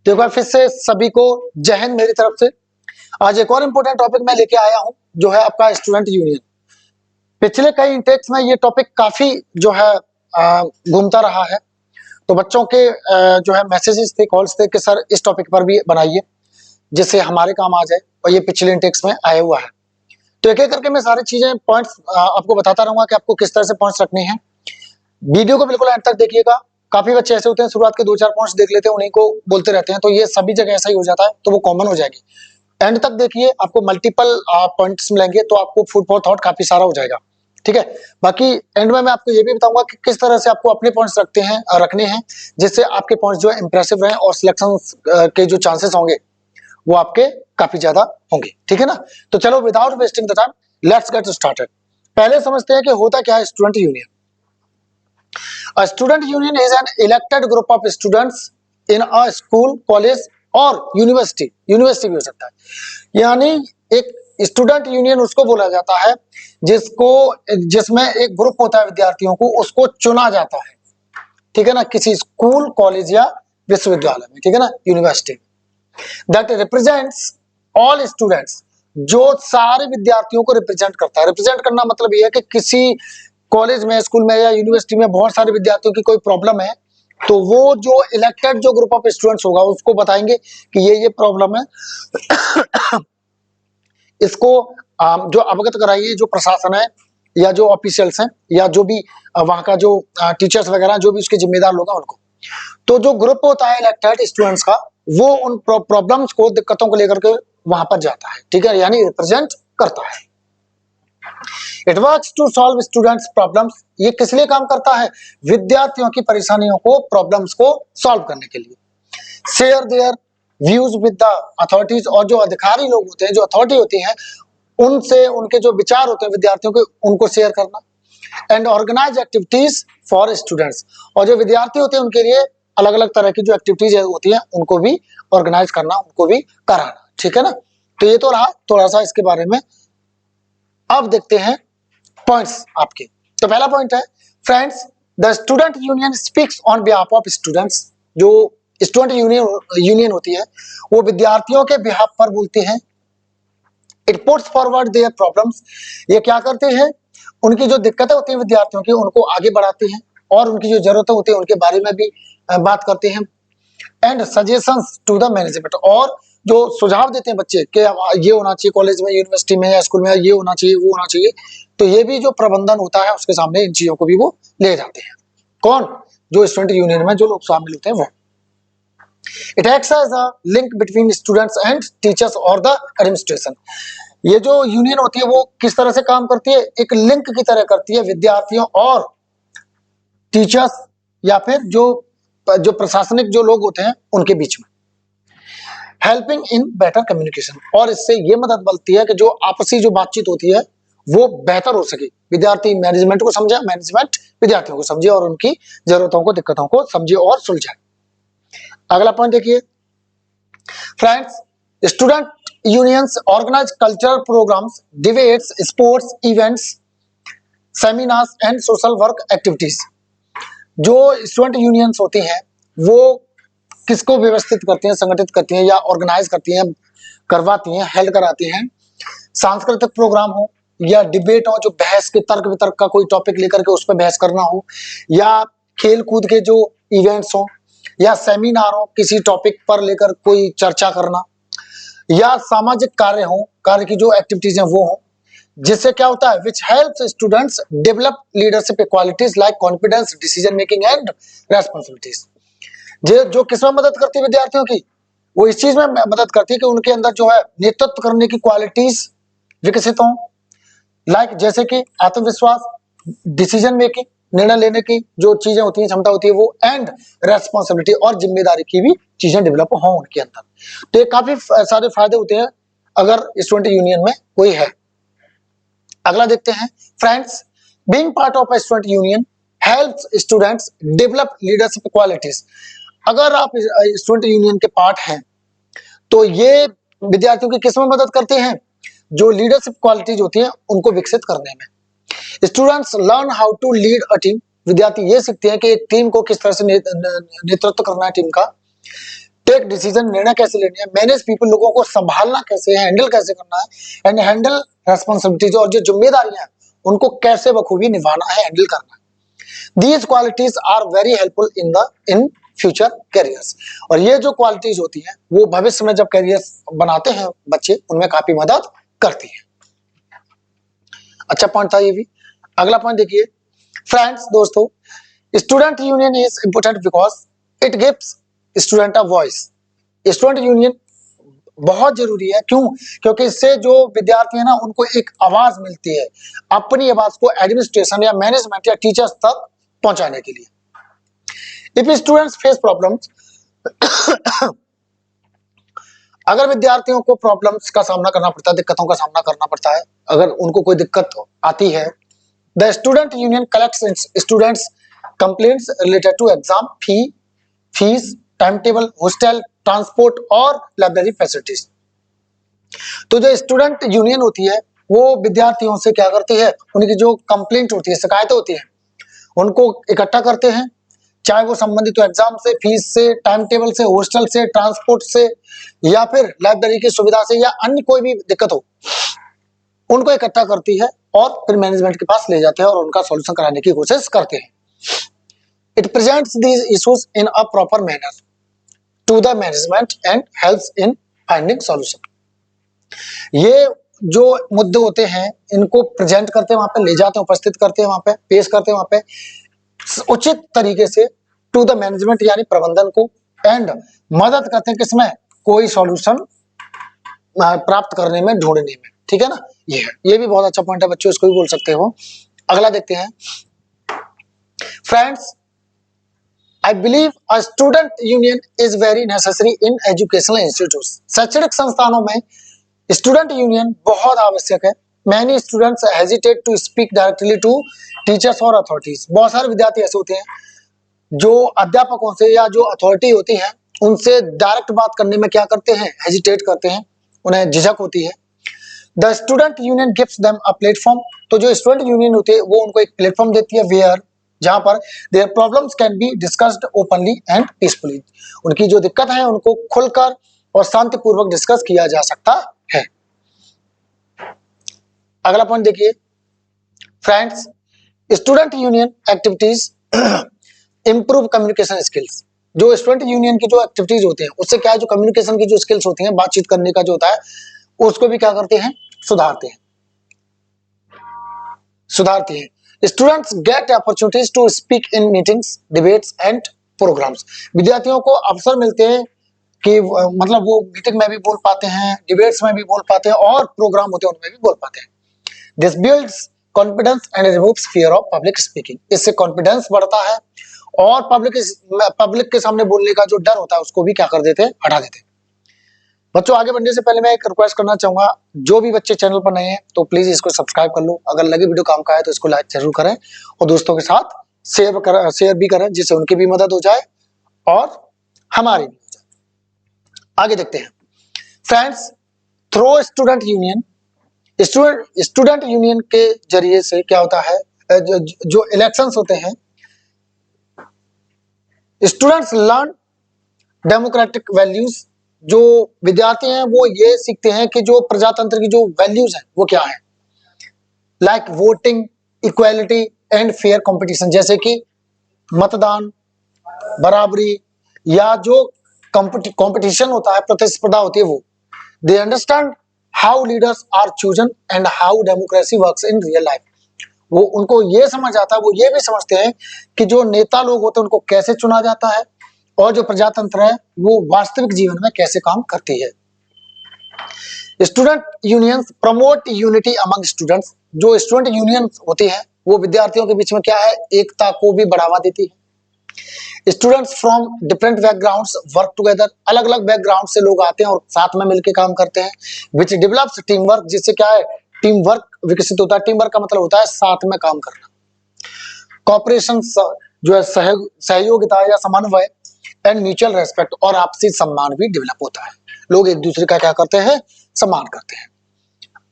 तो एक बार फिर से सभी को जय हिंद मेरी तरफ से। आज एक और इम्पोर्टेंट टॉपिक मैं लेके आया हूं जो है आपका स्टूडेंट यूनियन। पिछले कई इंटेक्स में ये टॉपिक काफी जो है घूमता रहा है, तो बच्चों के जो है मैसेजेस थे, कॉल्स थे कि सर इस टॉपिक पर भी बनाइए जिससे हमारे काम आ जाए, और ये पिछले इंटेक्स में आया हुआ है। तो एक एक करके मैं सारी चीजें पॉइंट्स आपको बताता रहूंगा कि आपको किस तरह से पॉइंट्स रखने हैं। वीडियो को बिल्कुल एंड तक देखिएगा। काफी बच्चे ऐसे होते हैं शुरुआत के 2-4 पॉइंट्स देख लेते हैं, उन्हीं को बोलते रहते हैं, तो ये सभी जगह ऐसा ही हो जाता है, तो वो कॉमन हो जाएगी। एंड तक देखिए, आपको मल्टीपल पॉइंट्स मिलेंगे, तो आपको फूड फॉर थॉट काफी सारा हो जाएगा। ठीक है, बाकी एंड में मैं आपको ये भी बताऊंगा कि किस तरह से आपको अपने पॉइंट्स रखने हैं जिससे आपके पॉइंट्स जो है इंप्रेसिव रहे और सिलेक्शन के जो चांसेस होंगे वो आपके काफी ज्यादा होंगे। ठीक है ना, तो चलो without wasting the time let's get started. पहले समझते हैं कि होता क्या है student union. A student union is an elected group of students in a school, college और यूनिवर्सिटी भी हो सकता है। यानी एक स्टूडेंट यूनियन उसको बोला जाता है जिसमें एक ग्रुप होता है विद्यार्थियों को, उसको चुना जाता है। ठीक है ना, किसी स्कूल, कॉलेज या विश्वविद्यालय में, ठीक है ना, university, that represents all students, जो सारे विद्यार्थियों को रिप्रेजेंट करता है। रिप्रेजेंट करना मतलब यह है कि किसी कॉलेज में, स्कूल में या यूनिवर्सिटी में बहुत सारे विद्यार्थियों की कोई प्रॉब्लम है, तो वो जो इलेक्टेड जो ग्रुप ऑफ स्टूडेंट्स होगा उसको बताएंगे कि ये प्रॉब्लम है, इसको जो अवगत कराइए, जो प्रशासन है या जो ऑफिशियल्स हैं या जो भी वहां का जो टीचर्स वगैरह जो भी उसके जिम्मेदार लोग हैं उनको। तो जो ग्रुप होता है इलेक्टेड स्टूडेंट्स का, वो उन प्रॉब्लम्स को, दिक्कतों को लेकर के वहां पर जाता है। ठीक है, यानी रिप्रेजेंट करता है। It works to solve students problems, ये किस लिए काम करता है? विद्यार्थियों की परेशानियों को, प्रॉब्लम्स को सॉल्व करने के लिए। Share their views with the authorities, और जो अधिकारी लोग होते हैं, जो अथॉरिटी होती है, उनसे उनके जो विचार होते हैं विद्यार्थियों के, उनको शेयर करना। And organize activities for students, और जो विद्यार्थी होते हैं उनके लिए अलग अलग तरह की जो एक्टिविटीज होती हैं उनको भी ऑर्गेनाइज करना, उनको भी कराना। ठीक है ना, तो ये तो रहा थोड़ा सा इसके बारे में। अब देखते हैं पॉइंट्स आपके। तो पहला पॉइंट है friends, the student union speaks on behalf of students. जो स्टूडेंट यूनियन होती है वो विद्यार्थियों के बिहाफ पर बोलते हैं। It puts forward their problems, ये क्या करते हैं, उनकी जो दिक्कतें होती हैं विद्यार्थियों की उनको आगे बढ़ाते हैं, और उनकी जो जरूरतें होती है उनके बारे में भी बात करते हैं। And suggestions to the management, और जो सुझाव देते हैं बच्चे कि ये होना चाहिए कॉलेज में, यूनिवर्सिटी में या स्कूल में, ये होना चाहिए, वो होना चाहिए, तो ये भी जो प्रबंधन होता है उसके सामने इन चीजों को भी वो ले जाते हैं। कौन? जो स्टूडेंट यूनियन में जो लोग शामिल होते हैं वो। It acts as a link between students and teachers और द एडमिनिस्ट्रेशन। ये जो यूनियन होती है वो किस तरह से काम करती है? एक लिंक की तरह करती है विद्यार्थियों और टीचर्स या फिर जो प्रशासनिक जो लोग होते हैं उनके बीच में। हेल्पिंग इन बेटर कम्युनिकेशन, और इससे ये मदद मिलती है कि जो आपसी जो बातचीत होती है वो बेहतर हो सके। विद्यार्थी मैनेजमेंट को समझे, मैनेजमेंट विद्यार्थियों को समझे, और उनकी जरूरतों को, दिक्कतों को समझे और सुलझाए। अगला पॉइंट देखिए friends, student unions organize cultural programs, debates, sports events, seminars and social work activities. जो स्टूडेंट यूनियंस होती हैं वो किसको व्यवस्थित करती हैं, संगठित करती हैं या ऑर्गेनाइज करती हैं, करवाती हैं, हेल्ड कराती हैं। सांस्कृतिक प्रोग्राम हो या डिबेट हो, जो बहस के तर्क वितर्क का कोई टॉपिक लेकर के उस पर बहस करना हो, या खेल कूद के जो इवेंट्स हो, या सेमिनार हो, किसी टॉपिक पर लेकर कोई चर्चा करना, या सामाजिक कार्य हो, कार्य की जो एक्टिविटीज हैं वो हो, जिससे क्या होता है, which helps students develop leadership qualities like confidence, decision making and responsibilities. जो किसमें मदद करती है विद्यार्थियों की? वो इस चीज में मदद करती है कि उनके अंदर जो है नेतृत्व करने की क्वालिटीज विकसित हों, लाइक जैसे कि आत्मविश्वास, डिसीजन मेकिंग, निर्णय लेने की जो चीजें होती हैं, क्षमता होती है वो, एंड रेस्पॉन्सिबिलिटी, और जिम्मेदारी की भी चीजें डेवलप हों उनके अंदर। तो ये काफी सारे फायदे होते हैं अगर स्टूडेंट यूनियन में कोई है। अगला देखते हैं friends, being part of a student union helps students develop leadership qualities. अगर आप स्टूडेंट यूनियन के पार्ट हैं तो ये विद्यार्थियों की किस में मदद करते हैं? जो लीडरशिप क्वालिटीज होती हैं उनको विकसित करने में। Students learn how to lead a team, विद्यार्थी ये सीखते हैं कि एक टीम को किस तरह से नेतृत्व करना है टीम का। टेक डिसीजन, निर्णय कैसे लेने हैं, मैनेज पीपल, लोगों को संभालना कैसे है, हैंडल कैसे करना है, एंड हैंडल रेस्पॉन्सिबिलिटीज, और जो जिम्मेदारियां उनको कैसे बखूबी निभाना है, हैंडल करना है। These qualities are very helpful in future careers. और ये जो क्वालिटीज होती हैं वो भविष्य में जब कैरियर बनाते हैं बच्चे, उनमें काफी मदद करती है। अच्छा पॉइंट था ये भी। अगला पॉइंट देखिए फ्रेंड्स, दोस्तों, student union is important because it gives student a voice. Student union बहुत जरूरी है, क्यों? क्योंकि इससे जो विद्यार्थी है ना, उनको एक आवाज मिलती है, अपनी आवाज को एडमिनिस्ट्रेशन या मैनेजमेंट या टीचर्स तक पहुंचाने के लिए। इफ स्टूडेंट्स फेस प्रॉब्लम्स, अगर विद्यार्थियों को प्रॉब्लम्स का सामना करना पड़ता है, दिक्कतों का सामना करना पड़ता है, अगर उनको कोई दिक्कत आती है, the student union collects students complaints related to exam fees, time table, hostel, transport और लाइब्रेरी फैसिलिटीज। तो जो स्टूडेंट यूनियन होती है वो विद्यार्थियों से क्या करती है, उनकी जो कंप्लेंट होती है, शिकायतें होती है, उनको इकट्ठा करते हैं, चाहे वो संबंधित हो एग्जाम से, फीस से, टाइम टेबल से, हॉस्टल से, ट्रांसपोर्ट से, या फिर लाइब्रेरी की सुविधा से, या अन्य कोई भी दिक्कत हो, उनको इकट्ठा करती है और फिर मैनेजमेंट के पास ले जाते हैं और उनका सॉल्यूशन कराने की कोशिश करते हैं। It presents these issues in a proper manner to the management and helps in finding solution. ये जो मुद्दे होते हैं इनको प्रेजेंट करते हैं, वहां पे ले जाते हैं, उपस्थित करते हैं, वहां पे पेश करते हैं, वहां पे उचित तरीके से टू द मैनेजमेंट यानी प्रबंधन को, एंड मदद करते हैं किसमें, कोई सॉल्यूशन प्राप्त करने में, ढूंढने में। ठीक है ना, ये है, ये भी बहुत अच्छा पॉइंट है बच्चों, इसको भी बोल सकते हो। अगला देखते हैं friends, I believe a student union is very necessary in educational institutes. शैक्षणिक संस्थानों में स्टूडेंट यूनियन बहुत आवश्यक है। Many students hesitate to speak directly to teachers और authorities. बहुत सारे विद्यार्थी ऐसे होते हैं जो अध्यापकों से या जो अथॉरिटी होती है उनसे डायरेक्ट बात करने में क्या करते हैं, हेजिटेट करते हैं, उन्हें झिझक होती है। The student union gives them a platform. तो जो स्टूडेंट यूनियन होती है वो उनको एक प्लेटफॉर्म देती है, वेयर, जहां पर their problems can be discussed openly and peacefully. उनकी जो दिक्कत है उनको खुलकर और शांतिपूर्वक डिस्कस किया जा सकता है। अगला पॉइंट देखिए friends, student union activities improve communication skills. जो स्टूडेंट यूनियन की जो एक्टिविटीज होती हैं उससे क्या है, जो कम्युनिकेशन की जो स्किल्स होती हैं, बातचीत करने का जो होता है, उसको भी क्या करते हैं, सुधारते हैं। Students get opportunities to speak in meetings, debates and programmes. विद्यार्थियों को अवसर मिलते हैं कि मतलब वो मीटिंग में भी बोल पाते हैं, डिबेट्स में भी बोल पाते हैं, और प्रोग्राम होते हैं उनमें भी बोल पाते हैं। This builds confidence and removes fear of public speaking. इससे कॉन्फिडेंस बढ़ता है और पब्लिक के सामने बोलने का जो डर होता है उसको भी क्या कर देते हैं, हटा देते हैं। बच्चों आगे बढ़ने से पहले मैं एक रिक्वेस्ट करना चाहूंगा, जो भी बच्चे चैनल पर नए हैं तो प्लीज इसको सब्सक्राइब कर लो, अगर लगे वीडियो काम का है तो इसको लाइक जरूर करें, और दोस्तों के साथ शेयर भी करें, जिससे उनकी भी मदद हो जाए और हमारी भी हो जाए। आगे देखते हैं friends, through student union. Student union के जरिए से क्या होता है, जो इलेक्शंस होते हैं, स्टूडेंट्स लर्न डेमोक्रेटिक वैल्यूज। जो विद्यार्थी हैं वो ये सीखते हैं कि जो प्रजातंत्र की जो वैल्यूज हैं वो क्या है, like voting, equality and fair competition, जैसे कि मतदान, बराबरी, या जो कंपटीशन होता है, प्रतिस्पर्धा होती है वो। They understand how leaders are chosen and how democracy works in real life. वो उनको ये समझ आता है, वो ये भी समझते हैं कि जो नेता लोग होते हैं उनको कैसे चुना जाता है, और जो प्रजातंत्र है वो वास्तविक जीवन में कैसे काम करती है। Student unions promote unity among students. जो स्टूडेंट यूनियन होती है वो विद्यार्थियों के बीच में क्या है, एकता को भी बढ़ावा देती है। Students from different backgrounds work together. अलग अलग बैकग्राउंड से लोग आते हैं और साथ में मिलकर काम करते हैं, विच डेवलप्स टीम वर्क, जिससे क्या है, टीम वर्क विकसित होता है। टीम वर्क का मतलब होता है साथ में काम करना। कॉपरेशन जो है सहयोगिता या समन्वय, एंड म्यूचुअल रेस्पेक्ट, और आपसी सम्मान भी डेवलप होता है। लोग एक दूसरे का क्या करते हैं, सम्मान करते हैं।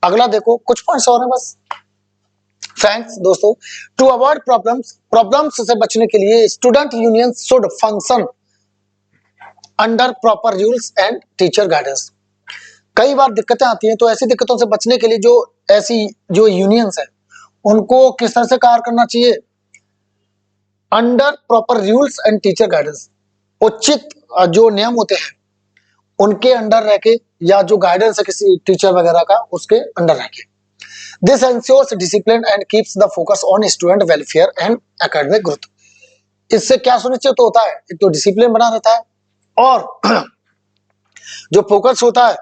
अगला देखो, कुछ पॉइंट्स और हैं बस फ्रेंड्स, दोस्तों, टू अवॉइड प्रॉब्लम्स से बचने के लिए student union should function under proper rules and teacher guidance. कई बार दिक्कतें आती हैं, तो ऐसी दिक्कतों से बचने के लिए जो ऐसी जो यूनियंस है उनको किस तरह से कार्य करना चाहिए, under proper rules and teacher guidance, उचित जो नियम होते हैं उनके अंडर रह के, या जो गाइडेंस है किसी टीचर वगैरह का उसके अंडर रह के। This ensures discipline and keeps the focus on student welfare and academic growth. इससे क्या सुनिश्चित होता है, एक तो डिसिप्लिन बना रहता है और जो फोकस होता है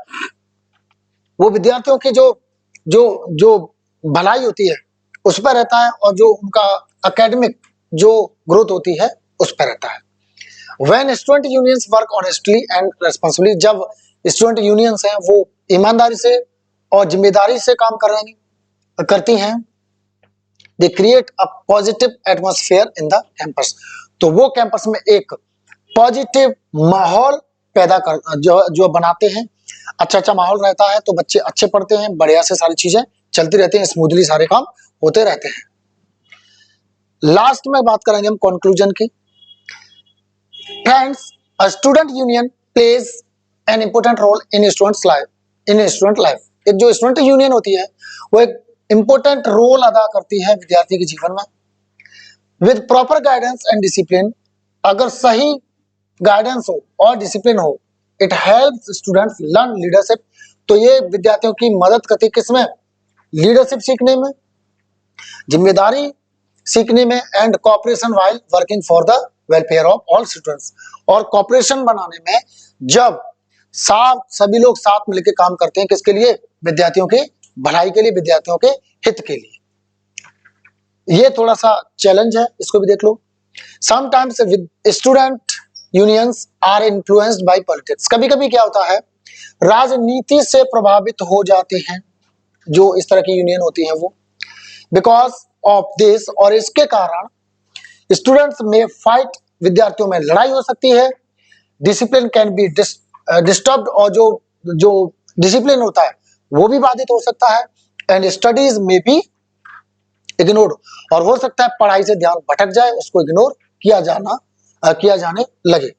वो विद्यार्थियों की जो जो जो भलाई होती है उस पर रहता है, और जो उनका एकेडमिक जो ग्रोथ होती है उस पर रहता है। When student unions work honestly and responsibly, जब स्टूडेंट यूनियंस हैं वो ईमानदारी से और जिम्मेदारी से काम करती हैं, they create a positive atmosphere in the campus, तो वो कैंपस में एक पॉजिटिव माहौल पैदा कर जो बनाते हैं। अच्छा माहौल रहता है तो बच्चे अच्छे पढ़ते हैं, बढ़िया से सारी चीजें चलती रहती हैं, स्मूथली सारे काम होते रहते हैं। लास्ट में बात करेंगे हम कंक्लूजन की। Friends, a student union plays an important role in student life. एक जो स्टूडेंट यूनियन होती है वो एक इंपॉर्टेंट रोल अदा करती है विद्यार्थी के जीवन में। With proper guidance and discipline, अगर सही गाइडेंस हो और डिसिप्लिन हो, it helps students learn leadership, तो ये विद्यार्थियों की मदद करती है किसमें, लीडरशिप सीखने में, जिम्मेदारी सीखने में, and cooperation while working for the welfare of all students, और कोऑपरेशन बनाने में जब सभी लोग साथ मिलकर काम करते हैं, किसके लिए, विद्यार्थियों की भलाई के लिए, विद्यार्थियों के हित के लिए। ये थोड़ा सा चैलेंज है, इसको भी देख लो। Sometimes student unions are influenced by politics, कभी कभी क्या होता है राजनीति से प्रभावित हो जाते हैं जो इस तरह की यूनियन होती है वो। बिकॉज ऑफ दिस, और इसके कारण स्टूडेंट्स में फाइट, विद्यार्थियों में लड़ाई हो सकती है, डिसिप्लिन कैन बी डिस्टर्ब्ड, और जो डिसिप्लिन होता है वो भी बाधित हो सकता है, एंड स्टडीज में बी इग्नोर्ड, और हो सकता है पढ़ाई से ध्यान भटक जाए, उसको इग्नोर किया जाने लगे।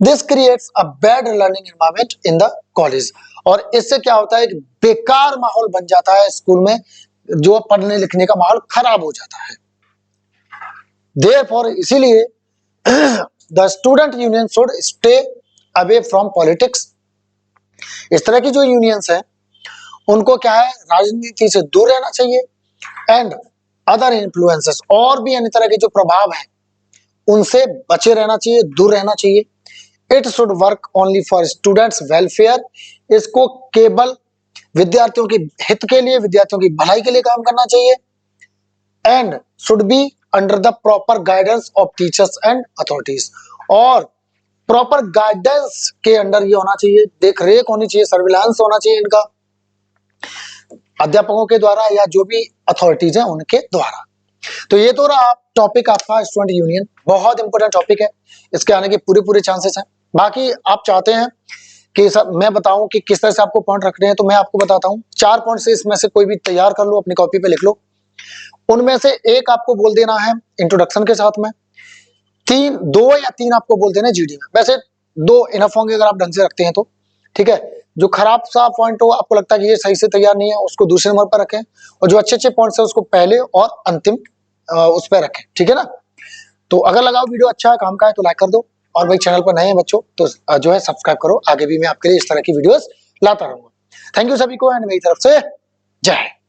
This creates a bad learning environment in the college, और इससे क्या होता है, एक बेकार माहौल बन जाता है स्कूल में, जो पढ़ने लिखने का माहौल खराब हो जाता है। Therefore, इसीलिए the student union should stay away from politics. इस तरह की जो यूनियंस हैं उनको क्या है, राजनीति से दूर रहना चाहिए, एंड अदर इन्फ्लुएंसेस, और भी अन्य तरह के जो प्रभाव हैं उनसे बचे रहना चाहिए, दूर रहना चाहिए। It should work only for students welfare, इसको केवल विद्यार्थियों के हित के लिए, विद्यार्थियों की भलाई के लिए काम करना चाहिए, and should be under the proper guidance of teachers and authorities, और प्रॉपर गाइडेंस के अंडर ये होना चाहिए, देख रेख होनी चाहिए, सर्विलांस होना चाहिए इनका, अध्यापकों के द्वारा या जो भी अथॉरिटीज हैं उनके द्वारा। तो ये तो रहा टॉपिक आपका स्टूडेंट यूनियन, बहुत इंपॉर्टेंट टॉपिक है, इसके आने के पूरे चांसेस हैं। बाकी आप चाहते हैं कि मैं बताऊं कि किस तरह से आपको पॉइंट रखने हैं, तो मैं आपको बताता हूं 4 पॉइंट से इसमें से कोई भी तैयार कर लो, अपनी कॉपी पे लिख लो। उनमें से एक आपको बोल देना है इंट्रोडक्शन के साथ में, 2 या 3 आपको बोल देना है जीडी में। वैसे 2 इनफ होंगे अगर आप ढंग से रखते हैं तो, ठीक है। जो खराब सा पॉइंट हो, आपको लगता है कि ये सही से तैयार नहीं है, उसको दूसरे नंबर पर रखें, और जो अच्छे पॉइंट्स है उसको पहले और अंतिम उस पर रखें, ठीक है ना। तो अगर लगाओ वीडियो अच्छा है, काम का है, तो लाइक कर दो, और भाई चैनल पर नए हैं बच्चों तो जो है सब्सक्राइब करो, आगे भी मैं आपके लिए इस तरह की वीडियोस लाता रहूंगा। थैंक यू सभी को, एंड मेरी तरफ से जय हिंद।